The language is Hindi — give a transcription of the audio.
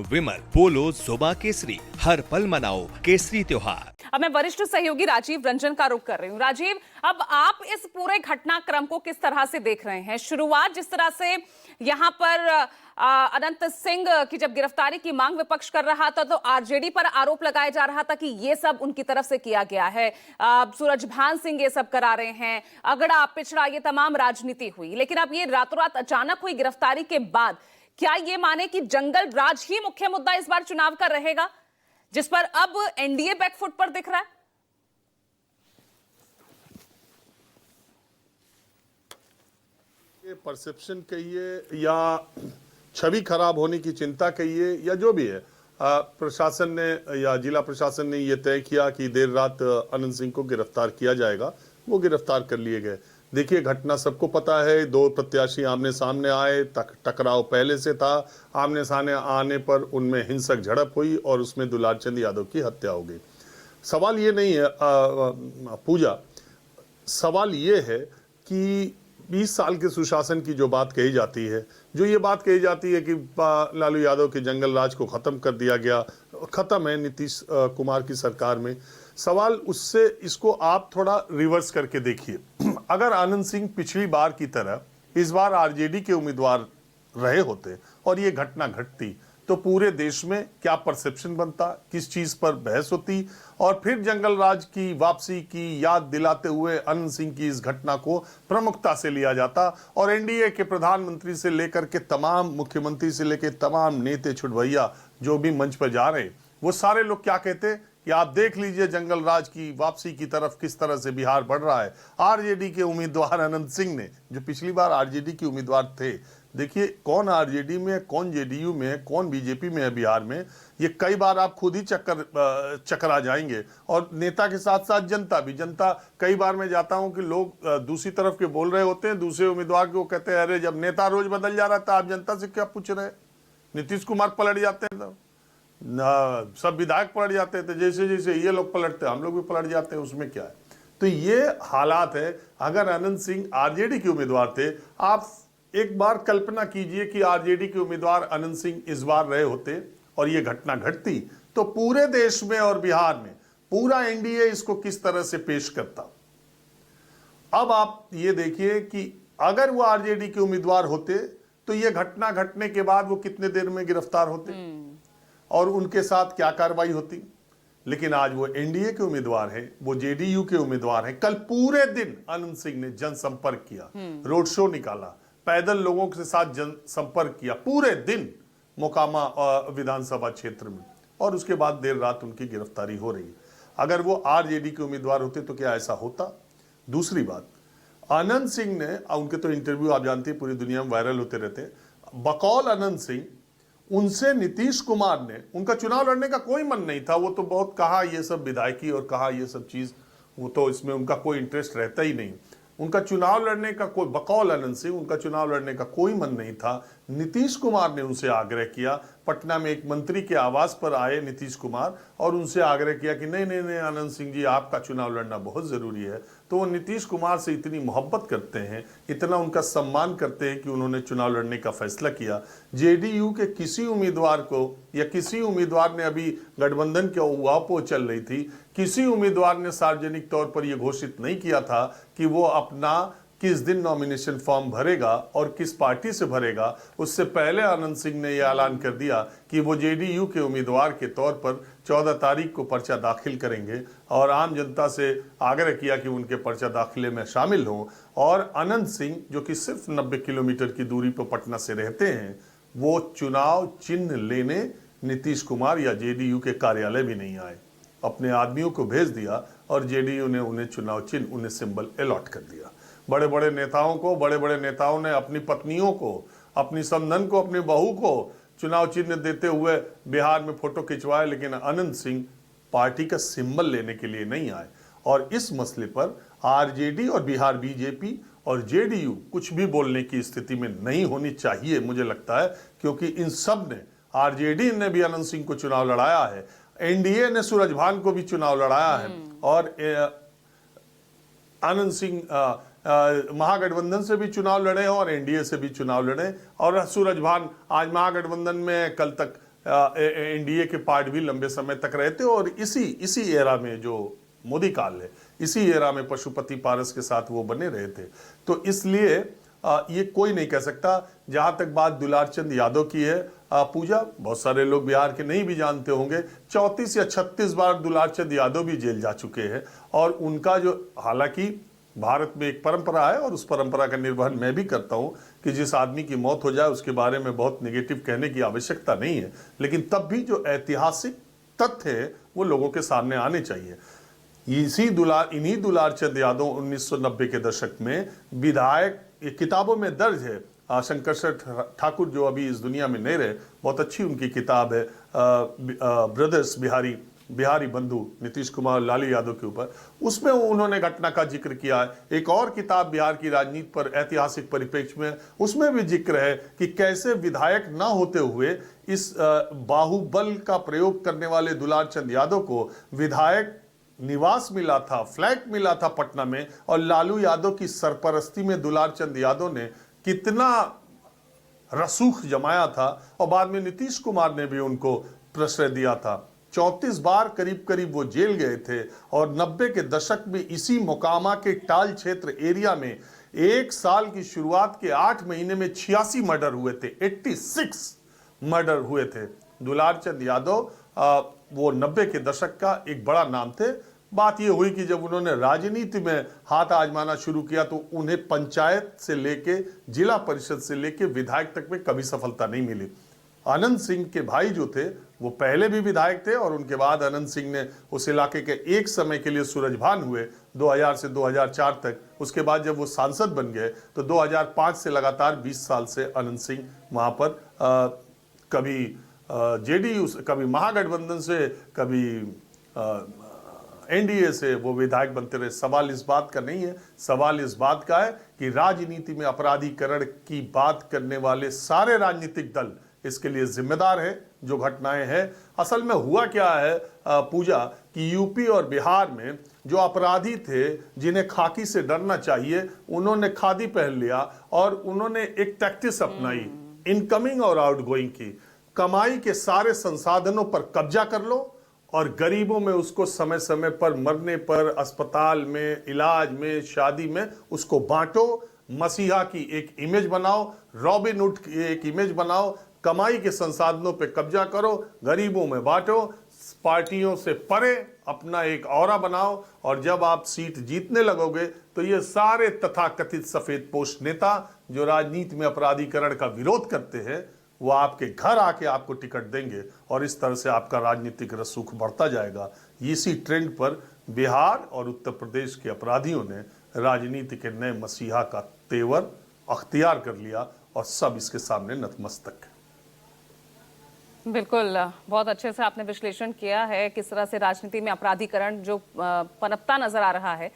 विमल बोलो जुबा केसरी, हर पल मनाओ केसरी त्योहार। अब मैं वरिष्ठ सहयोगी राजीव रंजन का रुख कर रही हूँ। राजीव, अब आप इस पूरे घटनाक्रम को किस तरह से देख रहे हैं? शुरुआत जिस तरह से यहाँ पर अनंत सिंह की जब गिरफ्तारी की मांग विपक्ष कर रहा था तो आरजेडी पर आरोप लगाया जा रहा था कि ये सब उनकी तरफ से किया गया है। सूरजभान सिंह ये सब करा रहे हैं, अगड़ा पिछड़ा ये तमाम राजनीति हुई। लेकिन अब ये रातों रात अचानक हुई गिरफ्तारी के बाद क्या ये माने कि जंगल राज ही मुख्य मुद्दा इस बार चुनाव का रहेगा, जिस पर अब एनडीए बैकफुट पर दिख रहा है? ये परसेप्शन कहिए या छवि खराब होने की चिंता कहिए या जो भी है, प्रशासन ने या जिला प्रशासन ने यह तय किया कि देर रात अनंत सिंह को गिरफ्तार किया जाएगा। वो गिरफ्तार कर लिए गए। देखिए, घटना सबको पता है। दो प्रत्याशी आमने सामने आए, टकराव पहले से था। आमने सामने आने पर उनमें हिंसक झड़प हुई और उसमें दुलारचंद यादव की हत्या हो गई। सवाल ये नहीं है पूजा, सवाल ये है कि 20 साल के सुशासन की जो बात कही जाती है, जो ये बात कही जाती है कि लालू यादव के जंगल राज को खत्म कर दिया गया, खत्म है नीतीश कुमार की सरकार में। सवाल उससे इसको आप थोड़ा रिवर्स करके देखिए। अगर आनंद सिंह पिछली बार की तरह इस बार आरजेडी के उम्मीदवार रहे होते और ये घटना घटती तो पूरे देश में क्या परसेप्शन बनता, किस चीज पर बहस होती, और फिर जंगल राज की वापसी की याद दिलाते हुए अनंत सिंह की इस घटना को प्रमुखता से लिया जाता और एनडीए के प्रधानमंत्री से लेकर के तमाम मुख्यमंत्री से लेकर तमाम नेता छुटभैया जो भी मंच पर जा रहे, वो सारे लोग क्या कहते कि आप देख लीजिए जंगल राज की वापसी की तरफ किस तरह से बिहार बढ़ रहा है। आरजेडी के उम्मीदवार अनंत सिंह ने, जो पिछली बार आरजेडी के उम्मीदवार थे, देखिए कौन आरजेडी में है, कौन जेडीयू में है, कौन बीजेपी में है बिहार में, ये कई बार आप खुद ही चक्कर आ जाएंगे। और नेता के साथ साथ जनता भी, जनता कई बार मैं जाता हूं कि लोग दूसरी तरफ के बोल रहे होते हैं, दूसरे उम्मीदवार को कहते हैं अरे जब नेता रोज बदल जा रहा था आप जनता से क्या पूछ रहे? नीतीश कुमार पलट जाते हैं तो सब विधायक पलट जाते थे, जैसे जैसे ये लोग पलटते हम लोग भी पलट जाते हैं, उसमें क्या है? तो ये हालात है। अगर अनंत सिंह आरजेडी के उम्मीदवार थे, आप एक बार कल्पना कीजिए कि आरजेडी के उम्मीदवार अनंत सिंह इस बार रहे होते और ये घटना घटती तो पूरे देश में और बिहार में पूरा एनडीए इसको किस तरह से पेश करता। अब आप ये देखिए कि अगर वो आरजेडी के उम्मीदवार होते तो ये घटना घटने के बाद वो कितने देर में गिरफ्तार होते और उनके साथ क्या कार्रवाई होती। लेकिन आज वो एनडीए के उम्मीदवार हैं, वो जेडीयू के उम्मीदवार हैं। कल पूरे दिन अनंत सिंह ने जनसंपर्क किया, रोड शो निकाला, पैदल लोगों के साथ जनसंपर्क किया पूरे दिन मोकामा विधानसभा क्षेत्र में, और उसके बाद देर रात उनकी गिरफ्तारी हो रही है। अगर वो आरजेडी के उम्मीदवार होते तो क्या ऐसा होता? दूसरी बात, अनंत सिंह ने, उनके तो इंटरव्यू आप जानते हैं पूरी दुनिया में वायरल होते रहते हैं, बकौल अनंत सिंह उनसे नीतीश कुमार ने, उनका चुनाव लड़ने का कोई मन नहीं था। वो तो बहुत कहा ये सब विधायकी और कहा ये सब चीज, वो तो इसमें उनका कोई इंटरेस्ट रहता ही नहीं। उनका चुनाव लड़ने का कोई, बकौल अनंत सिंह, उनका चुनाव लड़ने का कोई मन नहीं था। नीतीश कुमार ने उनसे आग्रह किया, पटना में एक मंत्री के आवास पर आए नीतीश कुमार और उनसे आग्रह किया कि नहीं नहीं नहीं अनंत सिंह जी, आपका चुनाव लड़ना बहुत जरूरी है। तो वो नीतीश कुमार से इतनी मोहब्बत करते हैं, इतना उनका सम्मान करते हैं कि उन्होंने चुनाव लड़ने का फैसला किया। जेडीयू के किसी उम्मीदवार को, या किसी उम्मीदवार ने, अभी गठबंधन के उहापोह चल रही थी, किसी उम्मीदवार ने सार्वजनिक तौर पर यह घोषित नहीं किया था कि वो अपना किस दिन नॉमिनेशन फॉर्म भरेगा और किस पार्टी से भरेगा। उससे पहले अनंत सिंह ने यह ऐलान कर दिया कि वो जेडीयू के उम्मीदवार के तौर पर 14 तारीख को पर्चा दाखिल करेंगे और आम जनता से आग्रह किया कि उनके पर्चा दाखिले में शामिल हों। और अनंत सिंह, जो कि सिर्फ 90 किलोमीटर की दूरी पर पटना से रहते हैं, वो चुनाव चिन्ह लेने नीतीश कुमार या जेडीयू के कार्यालय भी नहीं आए, अपने आदमियों को भेज दिया और जेडीयू ने उन्हें चुनाव चिन्ह, उन्हें सिंबल अलॉट कर दिया। बड़े बड़े नेताओं को, बड़े बड़े नेताओं ने अपनी पत्नियों को, अपनी समधन को, अपनी बहू को चुनाव चिन्ह देते हुए बिहार में फोटो खिंचवाए, लेकिन अनंत सिंह पार्टी का सिंबल लेने के लिए नहीं आए। और इस मसले पर आरजेडी और बिहार बीजेपी और जेडीयू कुछ भी बोलने की स्थिति में नहीं होनी चाहिए, मुझे लगता है, क्योंकि इन सब ने, आरजेडी ने भी अनंत सिंह को चुनाव लड़ाया है, एनडीए ने सूरजभान को भी चुनाव लड़ाया है, और अनंत सिंह महागठबंधन से भी चुनाव लड़े और एनडीए से भी चुनाव लड़े। और सूरजभान आज महागठबंधन में, कल तक एनडीए के पार्ट भी लंबे समय तक रहे थे। और इसी एरा में जो मोदी काल है, इसी एरा में पशुपति पारस के साथ वो बने रहे थे। तो इसलिए ये कोई नहीं कह सकता। जहां तक बात दुलारचंद यादव की है, पूजा, बहुत सारे लोग बिहार के नहीं भी जानते होंगे, 34 या 36 बार दुलारचंद यादव भी जेल जा चुके हैं। और उनका जो, हालांकि भारत में एक परंपरा है और उस परंपरा का निर्वहन मैं भी करता हूं कि जिस आदमी की मौत हो जाए उसके बारे में बहुत नेगेटिव कहने की आवश्यकता नहीं है, लेकिन तब भी जो ऐतिहासिक तथ्य है वो लोगों के सामने आने चाहिए। इन्हीं दुलारचंद यादव 1990 के दशक में विधायक, ये किताबों में दर्ज है, शंकर ठाकुर जो अभी इस दुनिया में नहीं रहे, बहुत अच्छी उनकी किताब है ब्रदर्स बिहारी बंधु नीतीश कुमार और लालू यादव के ऊपर, उसमें उन्होंने घटना का जिक्र किया है। एक और किताब बिहार की राजनीति पर ऐतिहासिक परिप्रेक्ष्य में, उसमें भी जिक्र है कि कैसे विधायक ना होते हुए इस बाहुबल का प्रयोग करने वाले दुलारचंद यादव को विधायक निवास मिला था, फ्लैट मिला था पटना में, और लालू यादव की सरपरस्ती में दुलारचंद यादव ने कितना रसूख जमाया था। और बाद में नीतीश कुमार ने भी उनको प्रश्रय दिया था। 34 बार करीब करीब वो जेल गए थे। और 90 के दशक में इसी मोकामा के टाल क्षेत्र एरिया में एक साल की शुरुआत के 8 महीने में 86 मर्डर हुए थे, 86 मर्डर हुए थे। दुलारचंद यादव वो 90 के दशक का एक बड़ा नाम थे। बात ये हुई कि जब उन्होंने राजनीति में हाथ आजमाना शुरू किया तो उन्हें पंचायत से लेके जिला परिषद से लेके विधायक तक में कभी सफलता नहीं मिली। आनंद सिंह के भाई जो थे वो पहले भी विधायक थे और उनके बाद आनंद सिंह ने उस इलाके के एक समय के लिए सूरजभान हुए 2000 से 2004 तक। उसके बाद जब वो सांसद बन गए तो 2005 से लगातार 20 साल से आनंद सिंह वहां पर कभी जेडीयू से, कभी महागठबंधन से, कभी एनडीए से वो विधायक बनते रहे। सवाल इस बात का नहीं है, सवाल इस बात का है कि राजनीति में अपराधीकरण की बात करने वाले सारे राजनीतिक दल इसके लिए जिम्मेदार है। जो घटनाएं हैं, असल में हुआ क्या है पूजा, कि यूपी और बिहार में जो अपराधी थे जिन्हें खाकी से डरना चाहिए, उन्होंने खादी पहन लिया और उन्होंने एक टैक्टिस अपनाई इनकमिंग और आउटगोइंग की। कमाई के सारे संसाधनों पर कब्जा कर लो और गरीबों में उसको समय समय पर मरने पर, अस्पताल में, इलाज में, शादी में उसको बांटो। मसीहा की एक इमेज बनाओ, रॉबिन हुड की एक इमेज बनाओ। कमाई के संसाधनों पे कब्जा करो, गरीबों में बांटो, पार्टियों से परे अपना एक औरा बनाओ। और जब आप सीट जीतने लगोगे तो ये सारे तथाकथित सफेदपोश नेता जो राजनीति में अपराधीकरण का विरोध करते हैं, वो आपके घर आके आपको टिकट देंगे और इस तरह से आपका राजनीतिक रसूख बढ़ता जाएगा। इसी ट्रेंड पर बिहार और उत्तर प्रदेश के अपराधियों ने राजनीति के नए मसीहा का तेवर अख्तियार कर लिया और सब इसके सामने नतमस्तक। बिल्कुल, बहुत अच्छे से आपने विश्लेषण किया है किस तरह से राजनीति में अपराधीकरण जो पनपता नजर आ रहा है।